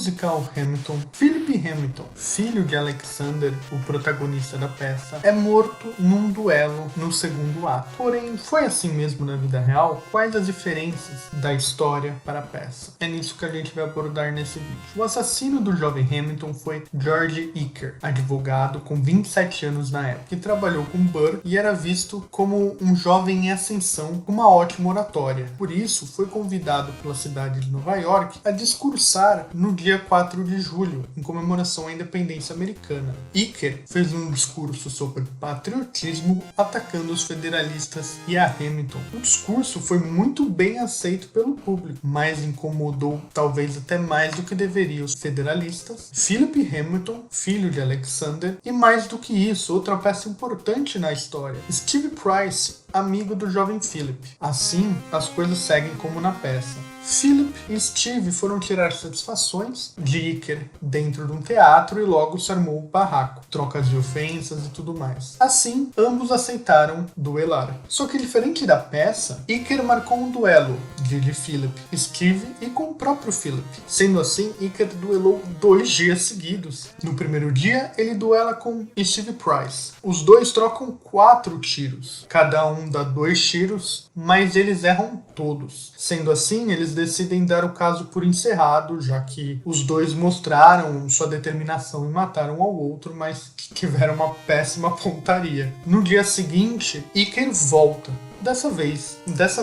musical Hamilton, Philip Hamilton, filho de Alexander, o protagonista da peça, é morto num duelo no segundo ato. Porém, foi assim mesmo na vida real? Quais as diferenças da história para a peça? É nisso que a gente vai abordar nesse vídeo. O assassino do jovem Hamilton foi George Eaker, advogado com 27 anos na época, que trabalhou com Burr e era visto como um jovem em ascensão com uma ótima oratória. Por isso, foi convidado pela cidade de Nova York a discursar no dia 4 de julho, em comemoração à independência americana. Eaker fez um discurso sobre patriotismo, atacando os federalistas e a Hamilton. O discurso foi muito bem aceito pelo público, mas incomodou talvez até mais do que deveria os federalistas, Philip Hamilton, filho de Alexander, e mais do que isso, outra peça importante na história, Steve Price, amigo do jovem Philip. Assim, as coisas seguem como na peça. Philip e Steve foram tirar satisfações de Eaker dentro de um teatro e logo se armou o barraco, trocas de ofensas e tudo mais. Assim, ambos aceitaram duelar. Só que diferente da peça, Eaker marcou um duelo de Philip, Steve e com o próprio Philip. Sendo assim, Eaker duelou 2 dias seguidos. No primeiro dia, ele duela com Steve Price. Os dois trocam 4 tiros. Cada um dá 2 tiros, mas eles erram todos. Sendo assim, eles decidem dar o caso por encerrado, já que os dois mostraram sua determinação em matar um ao outro, mas tiveram uma péssima pontaria. No dia seguinte, Eaker volta. Dessa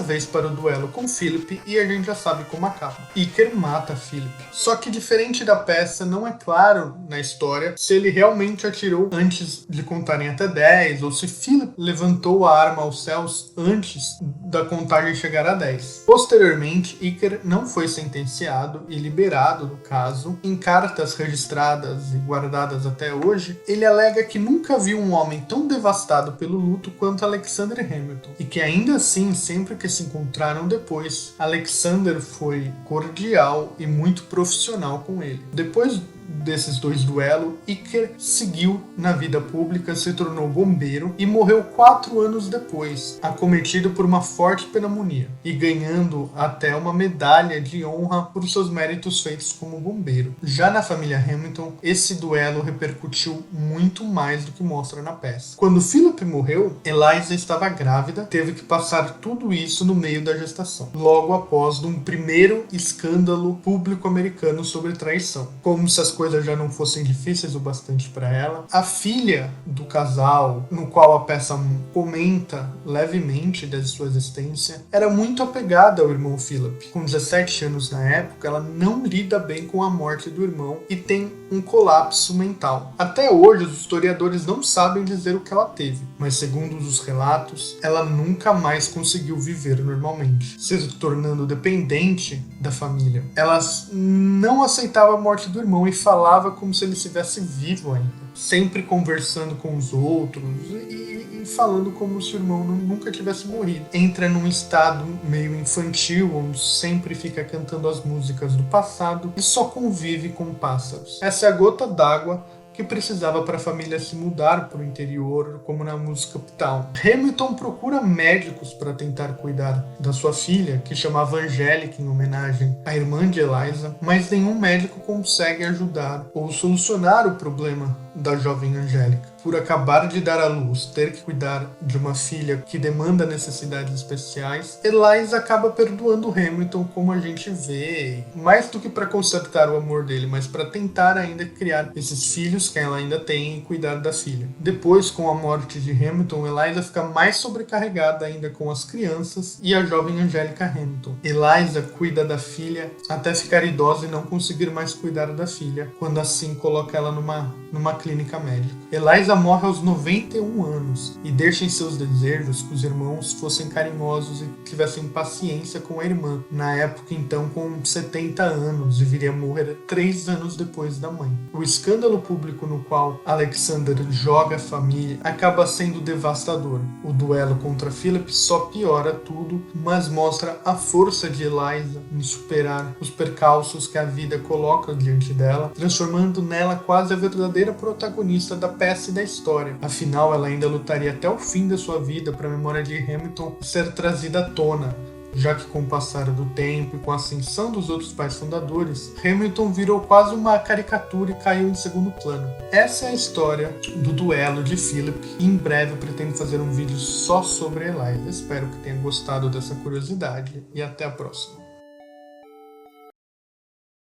vez para o duelo com Philip, e a gente já sabe como acaba. Eaker mata Philip. Só que diferente da peça, não é claro na história se ele realmente atirou antes de contarem até 10, ou se Philip levantou a arma aos céus antes da contagem chegar a 10. Posteriormente, Eaker não foi sentenciado e liberado do caso. Em cartas registradas e guardadas até hoje, ele alega que nunca viu um homem tão devastado pelo luto quanto Alexander Hamilton, e que ainda assim, sempre que se encontraram depois, Alexander foi cordial e muito profissional com ele. Depois desses 2 duelos, Eaker seguiu na vida pública, se tornou bombeiro e morreu 4 anos depois, acometido por uma forte pneumonia e ganhando até uma medalha de honra por seus méritos feitos como bombeiro. Já na família Hamilton, esse duelo repercutiu muito mais do que mostra na peça. Quando Philip morreu, Eliza estava grávida, teve que passar tudo isso no meio da gestação, logo após um primeiro escândalo público americano sobre traição. Como se as coisas já não fossem difíceis o bastante para ela. A filha do casal, no qual a peça comenta levemente da sua existência, era muito apegada ao irmão Philip. Com 17 anos na época, ela não lida bem com a morte do irmão e tem um colapso mental. Até hoje, os historiadores não sabem dizer o que ela teve, mas segundo os relatos, ela nunca mais conseguiu viver normalmente, se tornando dependente da família. Ela não aceitava a morte do irmão e falava como se ele estivesse vivo ainda, sempre conversando com os outros e falando como se o irmão nunca tivesse morrido. Entra num estado meio infantil, onde sempre fica cantando as músicas do passado e só convive com pássaros. Essa é a gota d'água que precisava para a família se mudar para o interior, como na música Uptown. Hamilton procura médicos para tentar cuidar da sua filha, que chamava Angélica, em homenagem à irmã de Eliza, mas nenhum médico consegue ajudar ou solucionar o problema da jovem Angélica. Por acabar de dar à luz, ter que cuidar de uma filha que demanda necessidades especiais, Eliza acaba perdoando Hamilton, como a gente vê, mais do que para consertar o amor dele, mas para tentar ainda criar esses filhos que ela ainda tem e cuidar da filha. Depois, com a morte de Hamilton, Eliza fica mais sobrecarregada ainda com as crianças e a jovem Angélica Hamilton. Eliza cuida da filha até ficar idosa e não conseguir mais cuidar da filha, quando assim coloca ela numa clínica médica. Eliza morre aos 91 anos e deixa em seus desejos que os irmãos fossem carinhosos e tivessem paciência com a irmã. Na época, então, com 70 anos, e viria a morrer 3 anos depois da mãe. O escândalo público no qual Alexander joga a família acaba sendo devastador. O duelo contra Philip só piora tudo, mas mostra a força de Eliza em superar os percalços que a vida coloca diante dela, transformando nela quase a verdadeira protagonista da peça e da história. Afinal, ela ainda lutaria até o fim da sua vida para a memória de Hamilton ser trazida à tona, já que com o passar do tempo e com a ascensão dos outros pais fundadores, Hamilton virou quase uma caricatura e caiu em segundo plano. Essa é a história do duelo de Philip e em breve eu pretendo fazer um vídeo só sobre Eliza. Espero que tenha gostado dessa curiosidade e até a próxima.